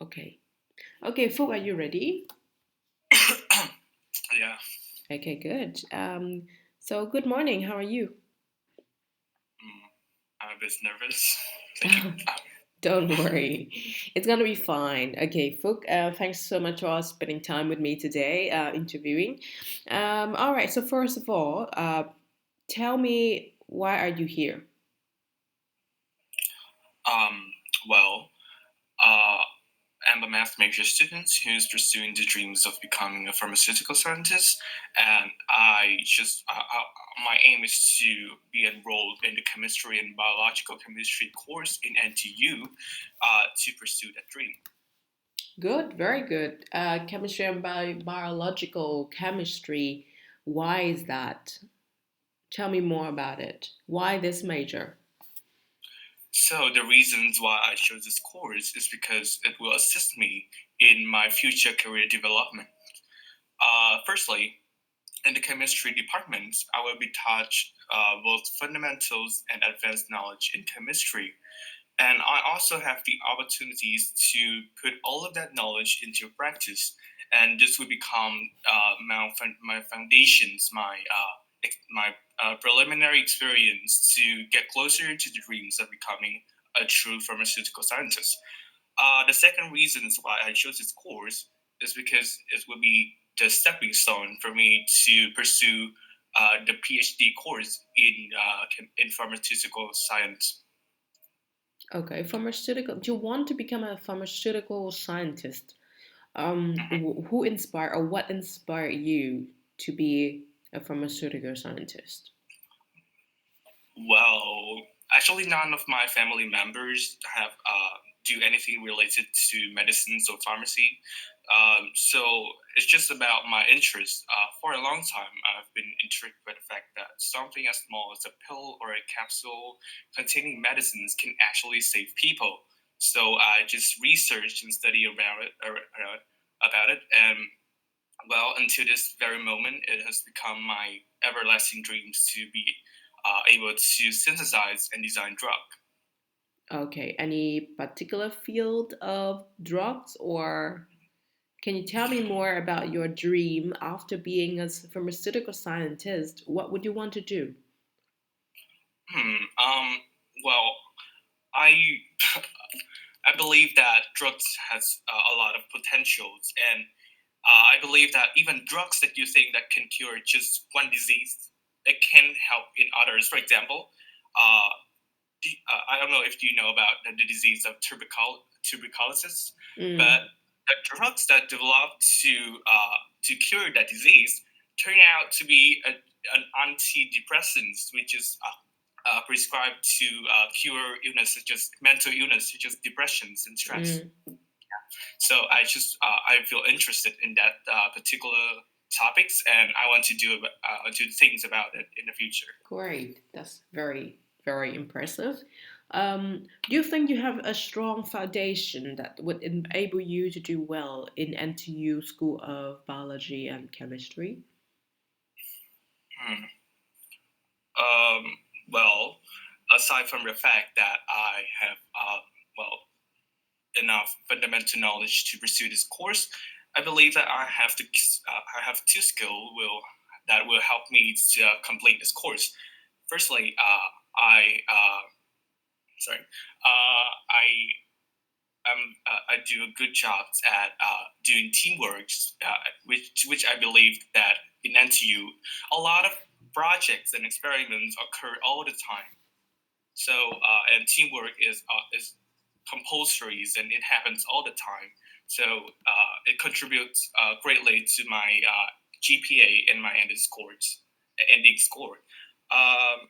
Okay. Okay, Phuc, are you ready? Yeah, Okay, good. So good morning. How are you? mm, I'm a bit nervous. Thank you. Don't worry. It's gonna be fine. Okay, Phuc, thanks so much for spending time with me today, interviewing. All right, so first of all, tell me why are you here? Um, well, uh, I'm a math major student who's pursuing the dreams of becoming a pharmaceutical scientist, and my aim is to be enrolled in the chemistry and biological chemistry course in NTU, to pursue that dream. Good, very good. Chemistry and biological chemistry. Why is that? Tell me more about it. Why this major? So the reasons why I chose this course is because it will assist me in my future career development. Firstly, in the chemistry department, I will be taught both fundamentals and advanced knowledge in chemistry. And I also have the opportunities to put all of that knowledge into practice. And this will become my foundations, my preliminary experience to get closer to the dreams of becoming a true pharmaceutical scientist. The second reason why I chose this course is because it will be the stepping stone for me to pursue the PhD course in pharmaceutical science. Okay, pharmaceutical. Do you want to become a pharmaceutical scientist? Mhm. Who inspired or what inspired you to be a pharmaceutical scientist? Well, actually, none of my family members have do anything related to medicines or pharmacy. So it's just about my interest. For a long time, I've been intrigued by the fact that something as small as a pill or a capsule containing medicines can actually save people. So I just researched and studied about it, and well, until this very moment, it has become my everlasting dreams to be able to synthesize and design drug. Okay, any particular field of drugs, or can you tell me more about your dream after being a pharmaceutical scientist? What would you want to do? Hmm. Well, I I believe that drugs has a lot of potentials, and I believe that even drugs that you think that can cure just one disease, it can help in others. For example, uh, I don't know if you know about the disease of tuberculosis, but Mm, the drugs that developed to cure that disease turn out to be an antidepressants, which is prescribed to cure illness such as mental illness, such as depressions and stress. mm, So I feel interested in that particular topics, and I want to do things about it in the future. great. That's very, very impressive. Do you think you have a strong foundation that would enable you to do well in NTU School of Biology and Chemistry? Hmm. Um, well, aside from the fact that I have well enough fundamental knowledge to pursue this course, I believe that I have two skills will that will help me to complete this course. Firstly, I sorry, I do a good job at doing teamwork, which I believe that in NTU, a lot of projects and experiments occur all the time. So and teamwork is compulsory and it happens all the time. So it contributes greatly to my GPA and my ending score. Um,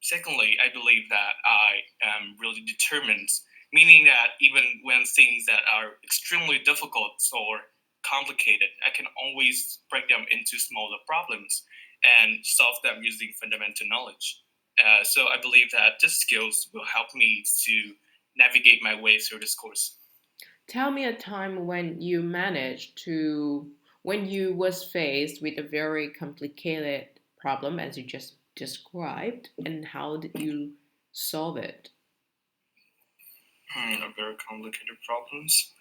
Secondly, I believe that I am really determined, meaning that even when things that are extremely difficult or complicated, I can always break them into smaller problems and solve them using fundamental knowledge. So I believe that these skills will help me to navigate my way through this course. Tell me a time when you managed to, when you was faced with a very complicated problem as you just described, and how did you solve it? Very complicated problems.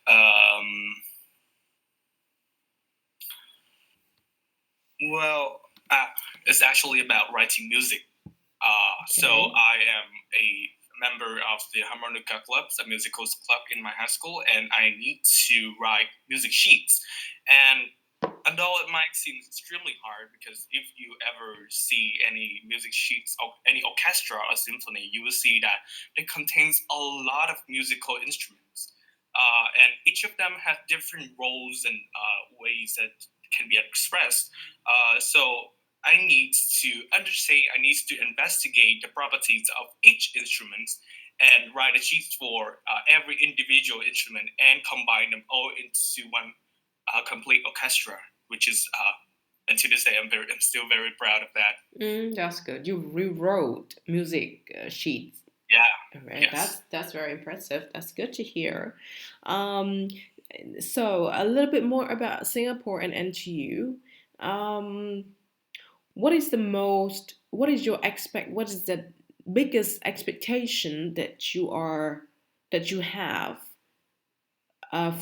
Um, well, it's actually about writing music. So Okay. I am a member of the harmonica club, a musical club in my high school, and I need to write music sheets. And although it might seem extremely hard, because if you ever see any music sheets of any orchestra or symphony, you will see that it contains a lot of musical instruments. And each of them has different roles and ways that can be expressed. So I need to understand, I need to investigate the properties of each instrument and write a sheet for every individual instrument and combine them all into one complete orchestra, which is until this day I'm still very proud of that. That's good. You rewrote music sheets. Yeah. All right, Yes. that's very impressive. That's good to hear. Um, so a little bit more about Singapore and NTU. Um, what is your what is the biggest expectation that you have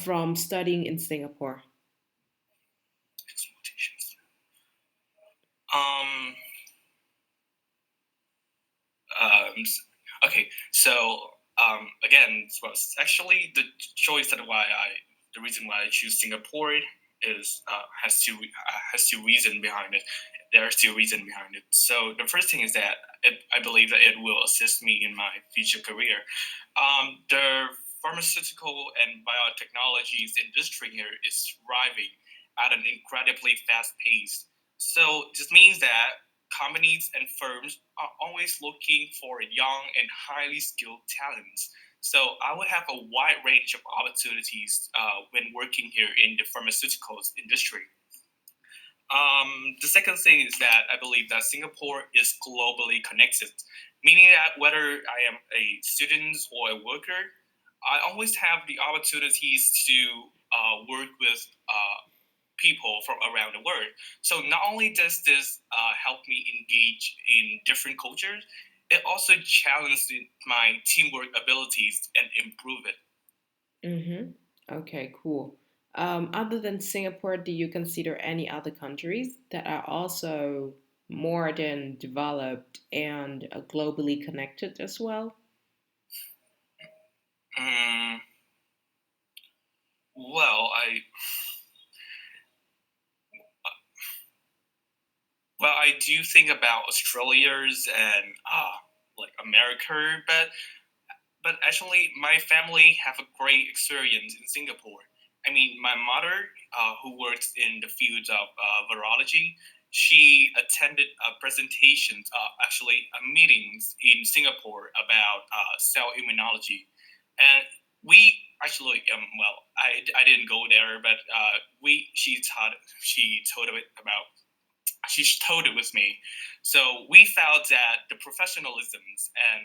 from studying in Singapore? Um. Um. Okay. So again, well, actually the choice that why I the reason why I choose Singapore is has two reason behind it. There are two reason behind it. So the first thing is that I believe that it will assist me in my future career. The pharmaceutical and biotechnologies industry here is thriving at an incredibly fast pace. So this means that companies and firms are always looking for young and highly skilled talents. So I would have a wide range of opportunities when working here in the pharmaceuticals industry. The second thing is that I believe that Singapore is globally connected, meaning that whether I am a student or a worker, I always have the opportunities to work with people from around the world. So not only does this help me engage in different cultures, it also challenges my teamwork abilities and improve it. Mm-hmm. Okay, cool. Other than Singapore, do you consider any other countries that are also more than developed and globally connected as well? Mm, well, I do think about Australia's and like America, but actually, my family have a great experience in Singapore. I mean, my mother, who works in the field of virology, she attended presentations, actually meetings in Singapore about cell immunology, and we actually, well, I didn't go there, but we she told it about she told it with me, so we felt that the professionalisms and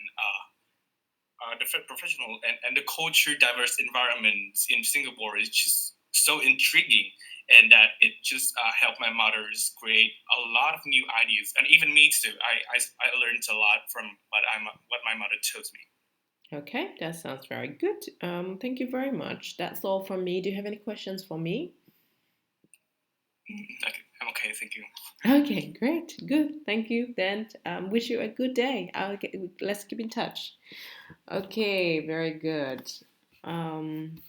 professional and the culture diverse environment in Singapore is just so intriguing, and that it just helped my mothers create a lot of new ideas, and even me too. I learned a lot from what my mother told me. Okay, that sounds very good. Thank you very much. That's all from me. Do you have any questions for me? Okay, I'm okay, thank you. Okay, great, good. Thank you. Then wish you a good day. Let's keep in touch. Okay, very good. Um,